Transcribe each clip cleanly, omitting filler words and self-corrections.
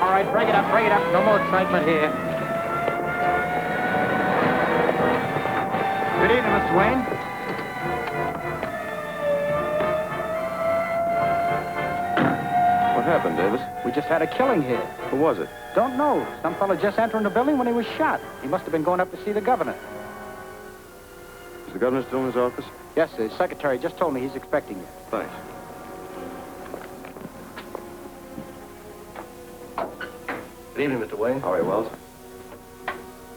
All right, break it up, break it up. No more excitement here. Good evening, Mr. Wayne. What happened, Davis? We just had a killing here. Who was it? Don't know. Some fellow just entering the building when he was shot. He must have been going up to see the governor. Is the governor still in his office? Yes, the secretary just told me he's expecting you. Thanks. Good evening, Mr. Wayne. How are you, Wells?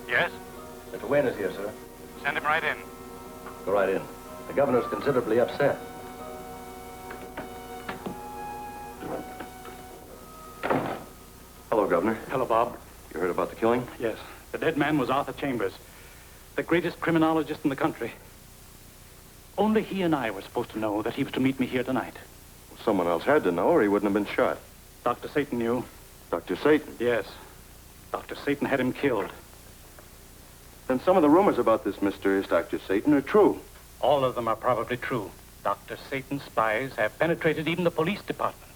Yes? Mr. Wayne is here, sir. Send him right in. Go right in. The governor's considerably upset. Hello, Governor. Hello, Bob. You heard about the killing? Yes. The dead man was Arthur Chambers, the greatest criminologist in the country. Only he and I were supposed to know that he was to meet me here tonight. Someone else had to know, or he wouldn't have been shot. Dr. Satan knew. Dr. Satan? Yes. Dr. Satan had him killed. Then some of the rumors about this mysterious Dr. Satan are true. All of them are probably true. Dr. Satan's spies have penetrated even the police department.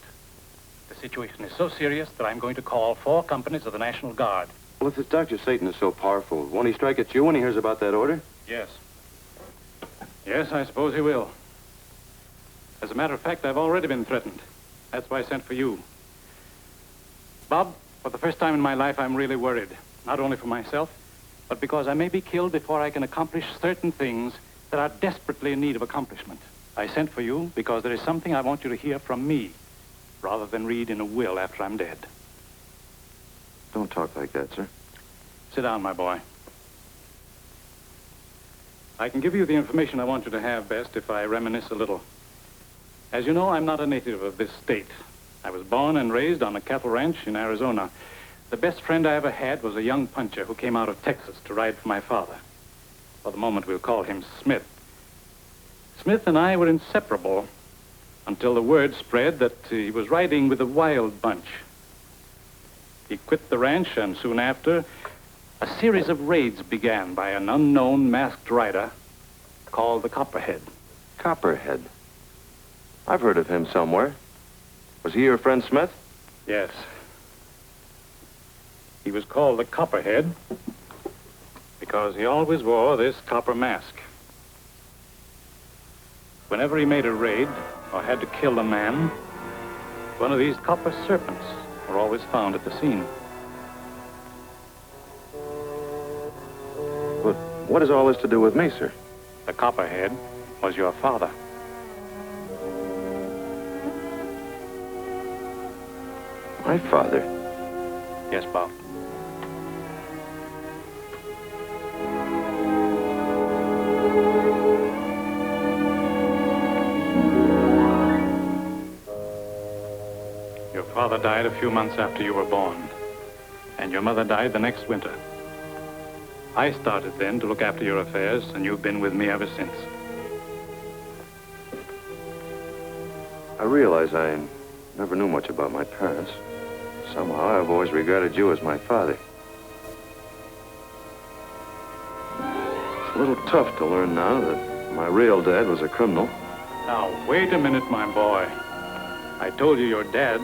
The situation is so serious that I'm going to call 4 companies of the National Guard. Well, if this Dr. Satan is so powerful, won't he strike at you when he hears about that order? Yes. Yes, I suppose he will. As a matter of fact, I've already been threatened. That's why I sent for you. Bob, for the first time in my life, I'm really worried. Not only for myself, but because I may be killed before I can accomplish certain things that are desperately in need of accomplishment. I sent for you because there is something I want you to hear from me, rather than read in a will after I'm dead. Don't talk like that, sir. Sit down, my boy. I can give you the information I want you to have best if I reminisce a little. As you know, I'm not a native of this state. I was born and raised on a cattle ranch in Arizona. The best friend I ever had was a young puncher who came out of Texas to ride for my father. For the moment, we'll call him Smith. Smith and I were inseparable until the word spread that he was riding with a wild bunch. He quit the ranch, and soon after, a series of raids began by an unknown masked rider called the Copperhead. Copperhead. I've heard of him somewhere. Was he your friend Smith? Yes. He was called the Copperhead because he always wore this copper mask. Whenever he made a raid or had to kill a man, one of these copper serpents were always found at the scene. But what has all this to do with me, sir? The Copperhead was your father. My father? Yes, Bob. Your father died a few months after you were born, and your mother died the next winter. I started then to look after your affairs, and you've been with me ever since. I realize I never knew much about my parents. Somehow I've always regarded you as my father. It's a little tough to learn now that my real dad was a criminal. Now, wait a minute, my boy. I told you your dad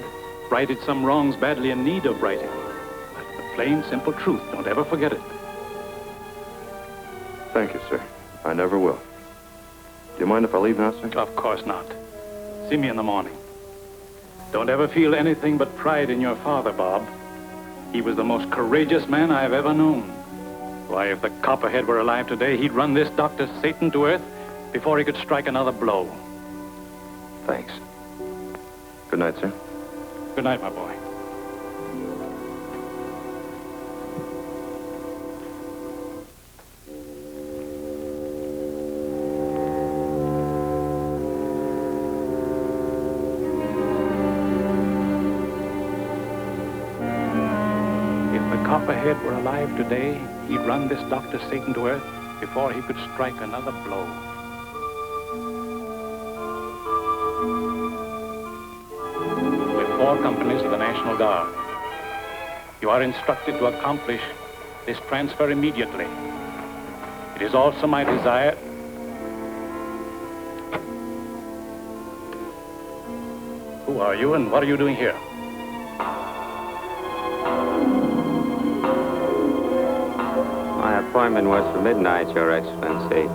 righted some wrongs badly in need of righting. That's the plain, simple truth. Don't ever forget it. Thank you, sir. I never will. Do you mind if I leave now, sir? Of course not. See me in the morning. Don't ever feel anything but pride in your father, Bob. He was the most courageous man I've ever known. Why, if the Copperhead were alive today, he'd run this Dr. Satan to earth before he could strike another blow. Thanks. Good night, sir. Good night, my boy. Copperhead were alive today, he'd run this Dr. Satan to earth before he could strike another blow. With 4 companies of the National Guard, you are instructed to accomplish this transfer immediately. It is also my desire... Who are you and what are you doing here? appointment was for midnight, Your Excellency.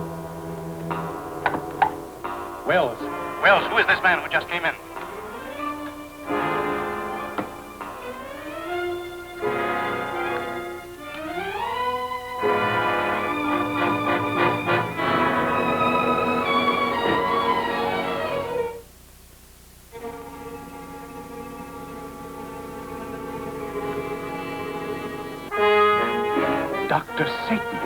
Wells. Wells, who is this man who just came in? Dr. Satan.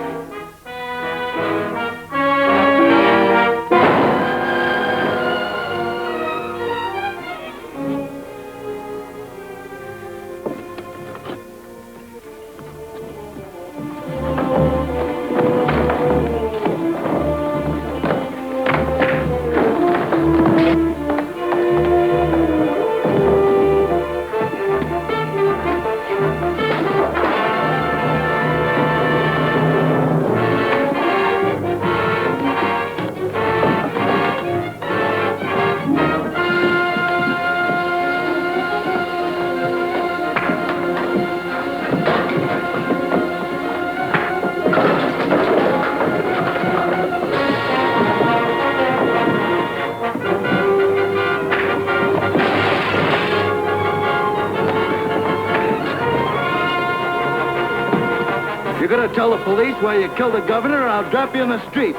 You're gonna tell the police why you killed the governor, or I'll drop you in the street.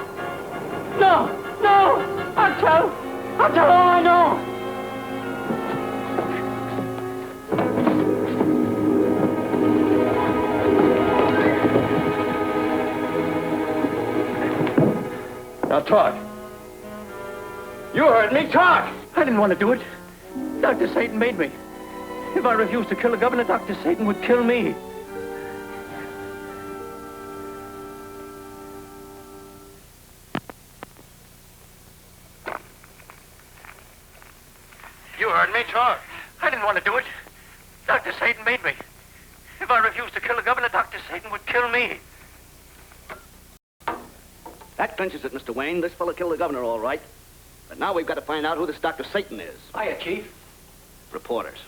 No! I'll tell all I know! Now talk. You heard me, talk! I didn't want to do it. Dr. Satan made me. If I refused to kill the governor, Dr. Satan would kill me. You heard me, talk. I didn't want to do it. Dr. Satan made me. If I refused to kill the governor, Dr. Satan would kill me. That clinches it, Mr. Wayne. This fellow killed the governor, all right. But now we've got to find out who this Dr. Satan is. Hiya, Chief. Reporters.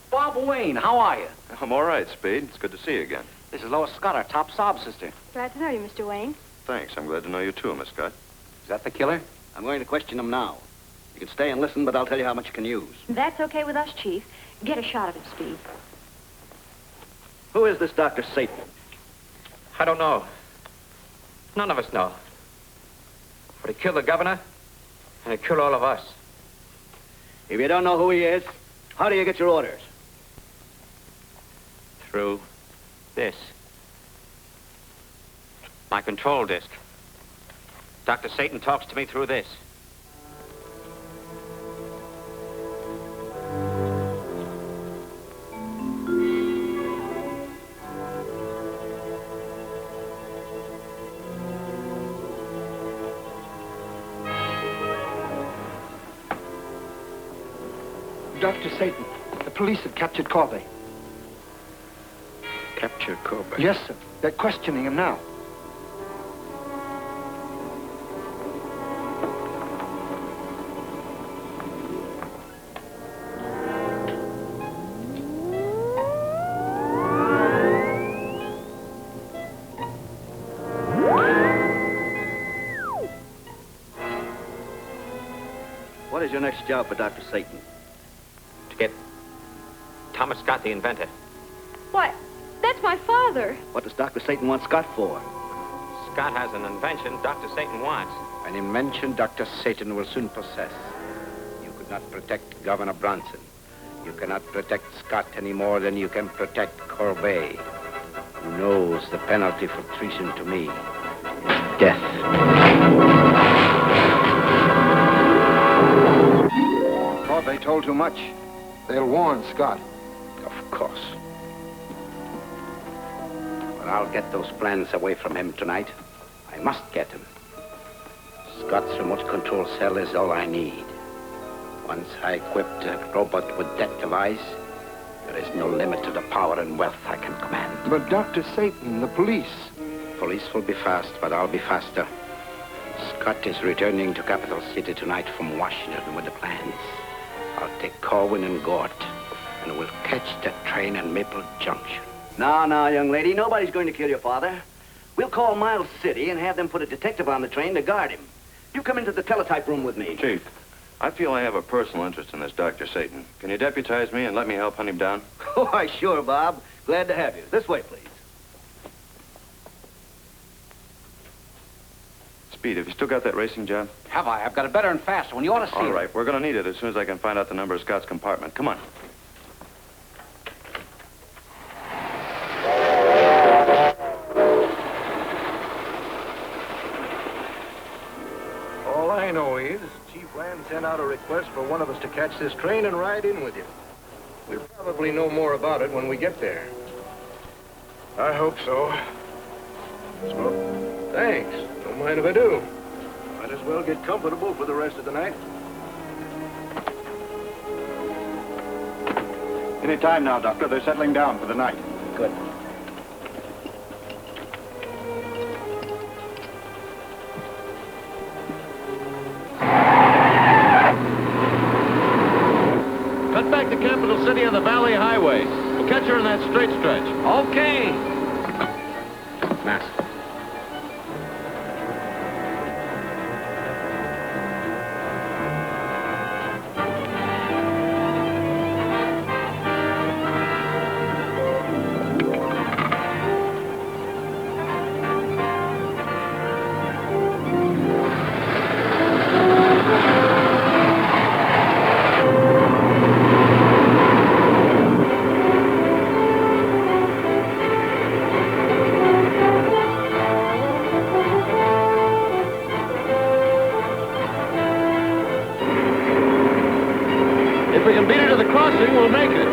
Bob Wayne, how are you? I'm all right, Spade. It's good to see you again. This is Lois Scott, our top sob sister. Glad to know you, Mr. Wayne. Thanks. I'm glad to know you too, Miss Scott. Is that the killer? I'm going to question him now. You can stay and listen, but I'll tell you how much you can use. That's okay with us, Chief. Get a shot of him, Speed. Who is this Dr. Satan? I don't know. None of us know. But he killed the governor, and he killed all of us. If you don't know who he is, how do you get your orders? Through this. My control disc. Dr. Satan talks to me through this. Dr. Satan, the police have captured Corby. Captured Corby? Yes, sir. They're questioning him now. What is your next job for Dr. Satan? To get Thomas Scott, the inventor. What? That's my father. What does Dr. Satan want Scott for? Scott has an invention Dr. Satan wants. An invention Dr. Satan will soon possess. You could not protect Governor Bronson. You cannot protect Scott any more than you can protect Corbet, who knows the penalty for treason to me is death. Corby told too much. They'll warn Scott. Of course. But I'll get those plans away from him tonight. I must get them. Scott's remote control cell is all I need. Once I equip the robot with that device, there is no limit to the power and wealth I can command. But Dr. Satan, the police. Police will be fast, but I'll be faster. Scott is returning to Capital City tonight from Washington with the plans. I'll take Corwin and Gort, and we'll catch that train in Maple Junction. Now, young lady, nobody's going to kill your father. We'll call Miles City and have them put a detective on the train to guard him. You come into the teletype room with me. Chief, I feel I have a personal interest in this Dr. Satan. Can you deputize me and let me help hunt him down? Oh, why, sure, Bob. Glad to have you. This way, please. Speed, have you still got that racing job? Have I? I've got it better and faster when you ought to see All it. right, we're going to need it as soon as I can find out the number of Scott's compartment. Come on. All I know is Chief Land sent out a request for one of us to catch this train and ride in with you. We'll probably know more about it when we get there. I hope so. So, thanks. Don't mind if I do. Might as well get comfortable for the rest of the night. Any time now, Doctor. They're settling down for the night. Good. Cut back to Capital City on the Valley Highway. We'll catch her in that straight stretch. Okay. Mask. If we can beat her to the crossing, we'll make it.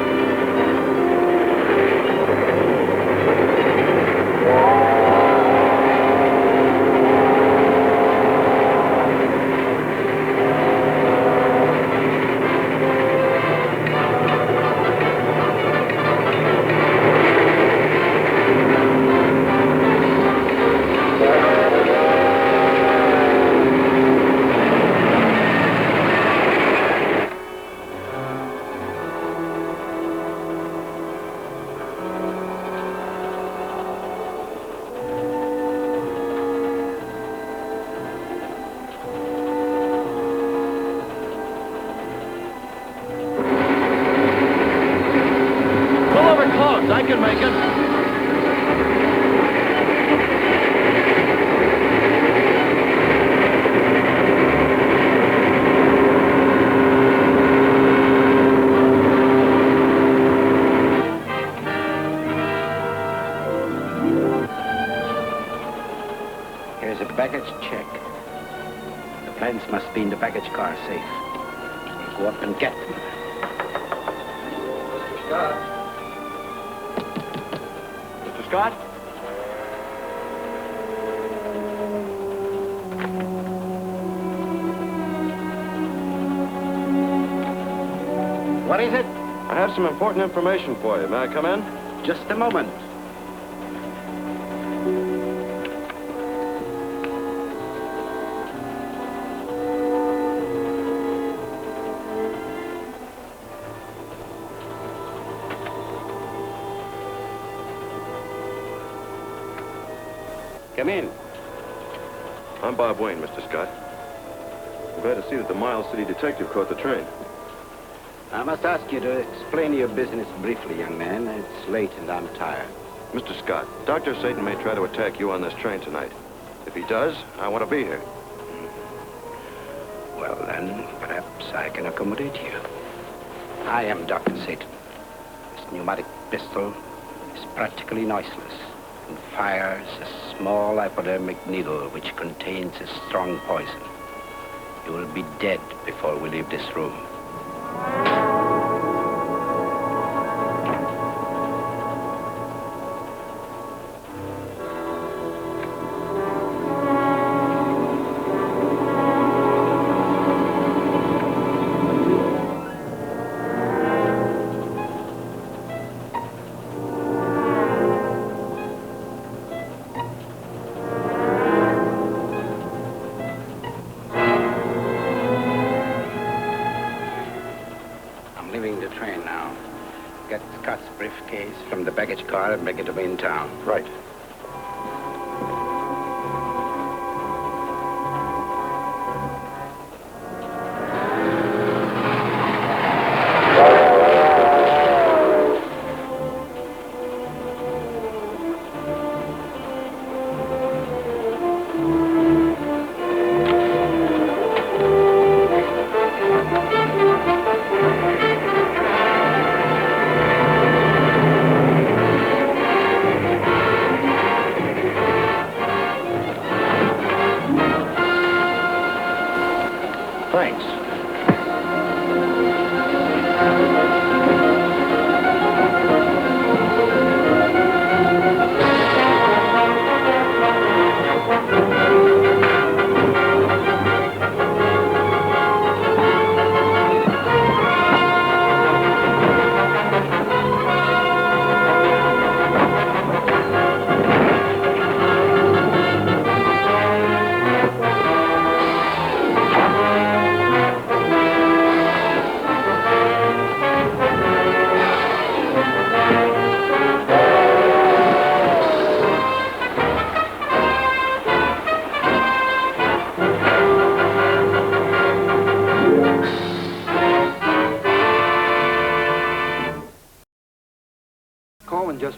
I can make it. Here's a baggage check. The plans must be in the baggage car safe. You go up and get them. Mr. Scott? What is it? I have some important information for you. May I come in? Just a moment. Come in. I'm Bob Wayne, Mr. Scott. I'm glad to see that the Miles City detective caught the train. I must ask you to explain your business briefly, young man. It's late and I'm tired. Mr. Scott, Dr. Satan may try to attack you on this train tonight. If he does, I want to be here. Well, then, perhaps I can accommodate you. I am Dr. Satan. This pneumatic pistol is practically noiseless and fires a small hypodermic needle which contains a strong poison. You will be dead before we leave this room. Briefcase from the baggage car and bring it to me in town. Right.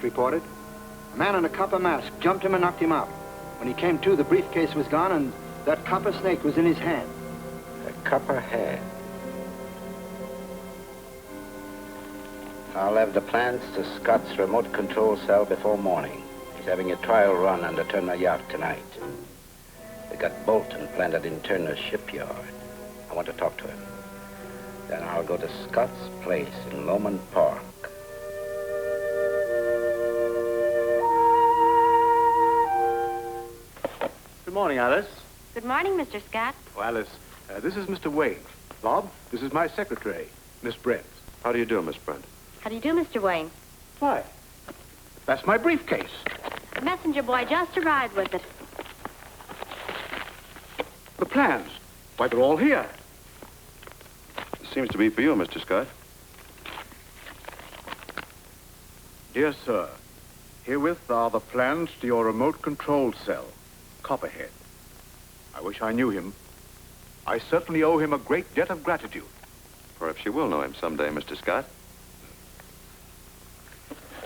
just reported. A man in a copper mask jumped him and knocked him out. When he came to, the briefcase was gone and that copper snake was in his hand. A Copperhead. I'll have the plans to Scott's remote control cell before morning. He's having a trial run on the Turner yacht tonight. We got Bolton planted in Turner's shipyard. I want to talk to him. Then I'll go to Scott's place in Lomond Park. Good morning, Alice. Good morning, Mr. Scott. Oh, Alice, this is Mr. Wayne. Bob, this is my secretary, Miss Brent. How do you do, Miss Brent? How do you do, Mr. Wayne? Why? That's my briefcase. The messenger boy just arrived with it. The plans. Why, they're all here. Seems to be for you, Mr. Scott. Dear sir, herewith are the plans to your remote control cell, Copperhead. I wish I knew him. I certainly owe him a great debt of gratitude. Perhaps you will know him someday, Mr. Scott.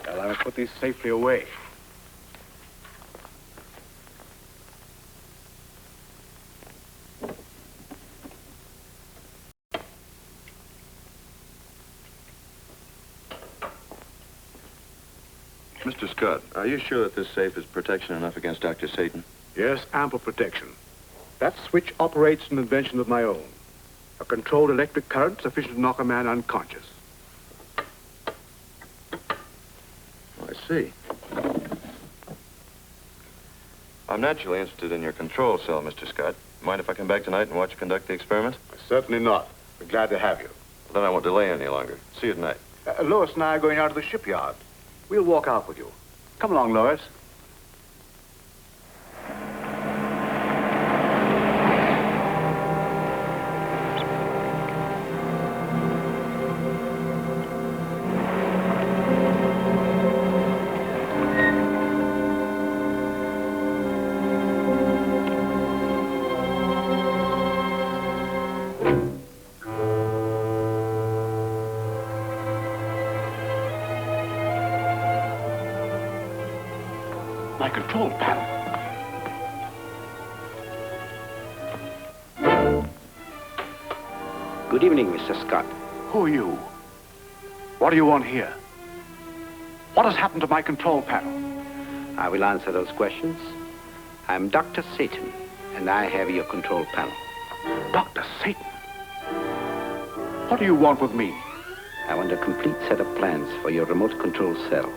Well, I will put these safely away. Mr. Scott, are you sure that this safe is protection enough against Dr. Satan? Yes, ample protection. That switch operates an invention of my own. A controlled electric current sufficient to knock a man unconscious. I see. I'm naturally interested in your control cell, Mr. Scott. Mind if I come back tonight and watch you conduct the experiment? Certainly not. We're glad to have you. Well, then I won't delay any longer. See you tonight. Lois and I are going out to the shipyard. We'll walk out with you. Come along, Lois. My control panel. Good evening, Mr. Scott. Who are you? What do you want here? What has happened to my control panel? I will answer those questions. I'm Dr. Satan, and I have your control panel. Dr. Satan? What do you want with me? I want a complete set of plans for your remote control cell.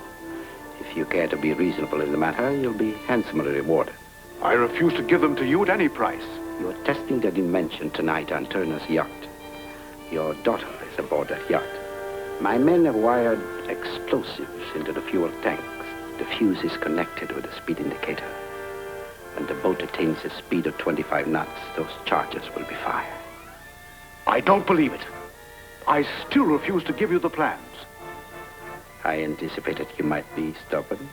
If you care to be reasonable in the matter, you'll be handsomely rewarded. I refuse to give them to you at any price. You're testing that invention tonight on Turner's yacht. Your daughter is aboard that yacht. My men have wired explosives into the fuel tanks. The fuse is connected with the speed indicator. When the boat attains a speed of 25 knots, those charges will be fired. I don't believe it. I still refuse to give you the plans. I anticipated you might be stubborn.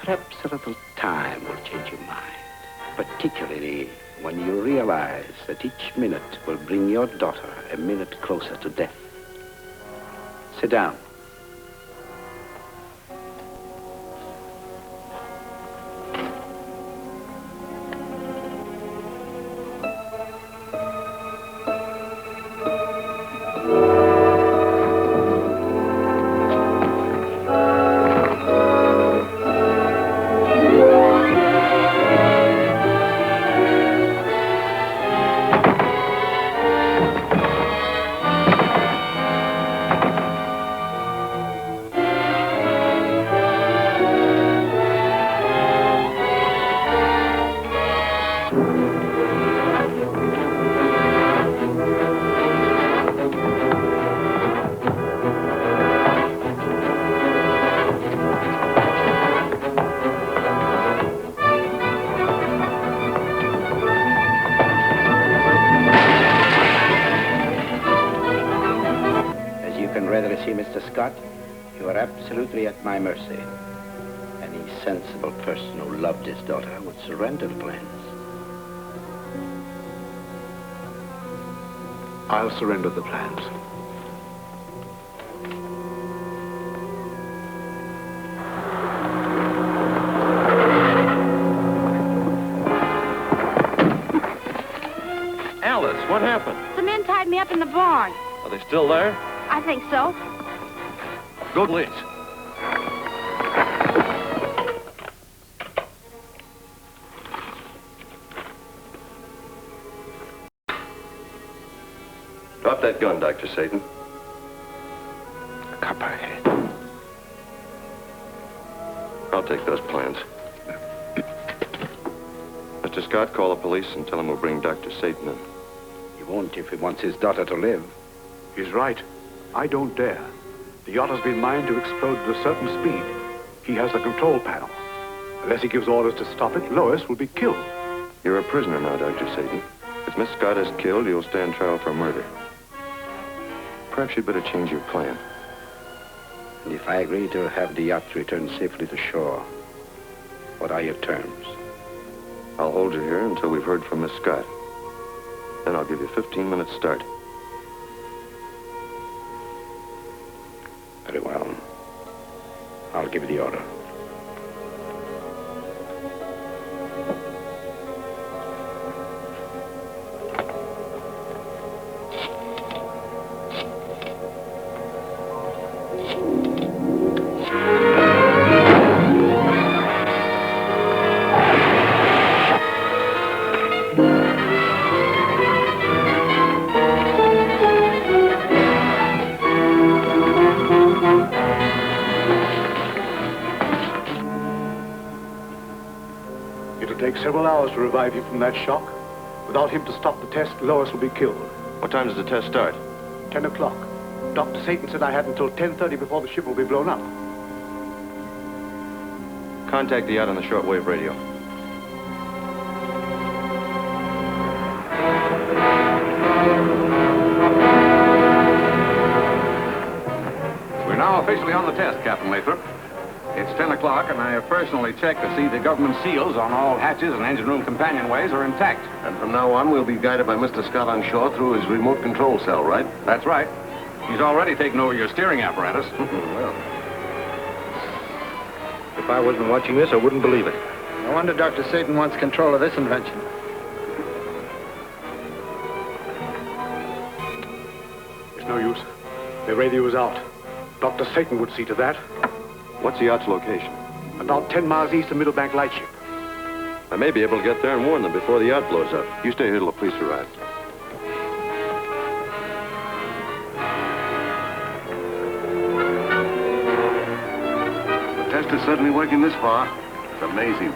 Perhaps a little time will change your mind. Particularly when you realize that each minute will bring your daughter a minute closer to death. Sit down. Mr. Scott, you are absolutely at my mercy. Any sensible person who loved his daughter would surrender the plans. I'll surrender the plans. What happened? The men tied me up in the barn. Are they still there? I think so. Go, please. Drop that gun, Dr. Satan. Copperhead. I'll take those plans. Mr. Scott, call the police and tell them we'll bring Dr. Satan in. He won't if he wants his daughter to live. He's right. I don't dare. The yacht has been mined to explode at a certain speed. He has the control panel. Unless he gives orders to stop it, Lois will be killed. You're a prisoner now, Dr. Satan. If Miss Scott is killed, you'll stand trial for murder. Perhaps you'd better change your plan. And if I agree to have the yacht return safely to shore, what are your terms? I'll hold you here until we've heard from Miss Scott. Then I'll give you 15 minutes start. Very well. I'll give you the order. Several hours to revive you from that shock. Without him to stop the test, Lois will be killed. What time does the test start? 10 o'clock. Dr. Satan said I had until 10:30 before the ship will be blown up. Contact the yacht on the shortwave radio. We're now officially on the test, Captain Lathrop. It's 10 o'clock, and I have personally checked to see the government seals on all hatches and engine room companionways are intact. And from now on, we'll be guided by Mr. Scott on shore through his remote control cell, right? That's right. He's already taken over your steering apparatus. Well, if I wasn't watching this, I wouldn't believe it. No wonder Dr. Satan wants control of this invention. It's no use. The radio is out. Dr. Satan would see to that. What's the yacht's location? About 10 miles east of Middlebank Lightship. I may be able to get there and warn them before the yacht blows up. You stay here till the police arrive. the test is certainly working this far. It's amazing.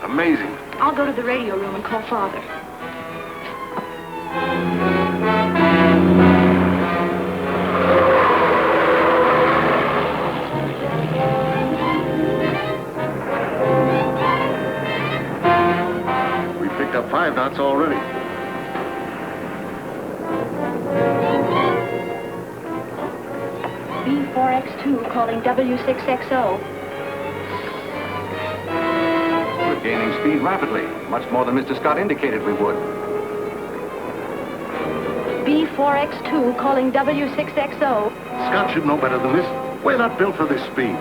Amazing. I'll go to the radio room and call Father. Picked up 5 knots already. B4X2 calling W6XO. We're gaining speed rapidly, much more than Mr. Scott indicated we would. B4X2 calling W6XO. Scott should know better than this. We're not built for this speed.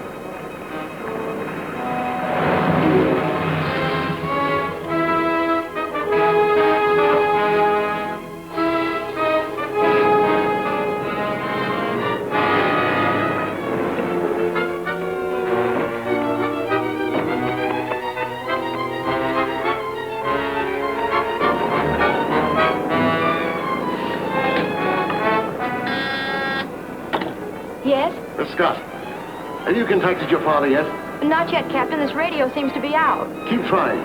Yes? Scott, have you contacted your father yet? Not yet, Captain. This radio seems to be out. Keep trying.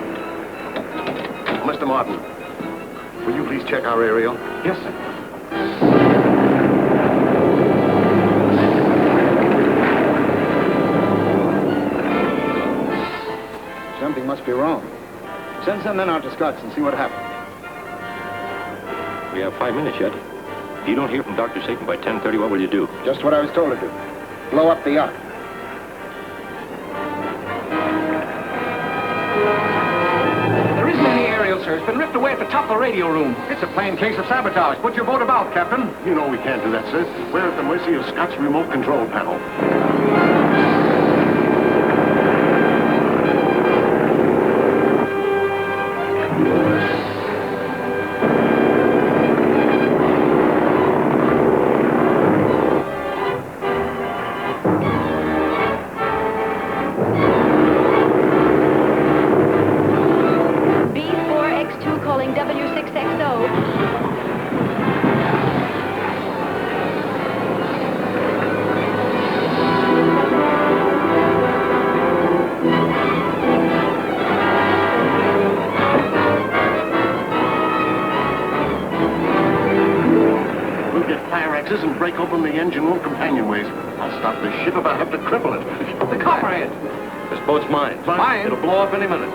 Mr. Martin, will you please check our aerial? Yes, sir. Something must be wrong. Send some men out to Scott's and see what happened. We have 5 minutes yet. If you don't hear from Dr. Satan by 10:30, what will you do? Just what I was told to do. Blow up the yacht. There isn't any aerial, sir. It's been ripped away at the top of the radio room. It's a plain case of sabotage. Put your boat about, Captain. You know we can't do that, sir. We're at the mercy of Scott's remote control panel. open the engine room companionways. I'll stop the ship if I have to cripple it. The Copperhead. This boat's mine. Mine? It'll blow up any minute.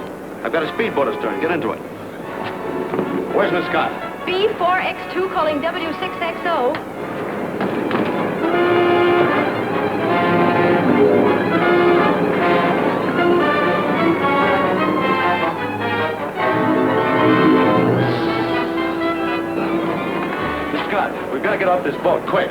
I've got a speedboat astern. Get into it. Where's Miss Scott? B4X2 calling W6XO. Miss Scott, we've got to get off this boat, quick.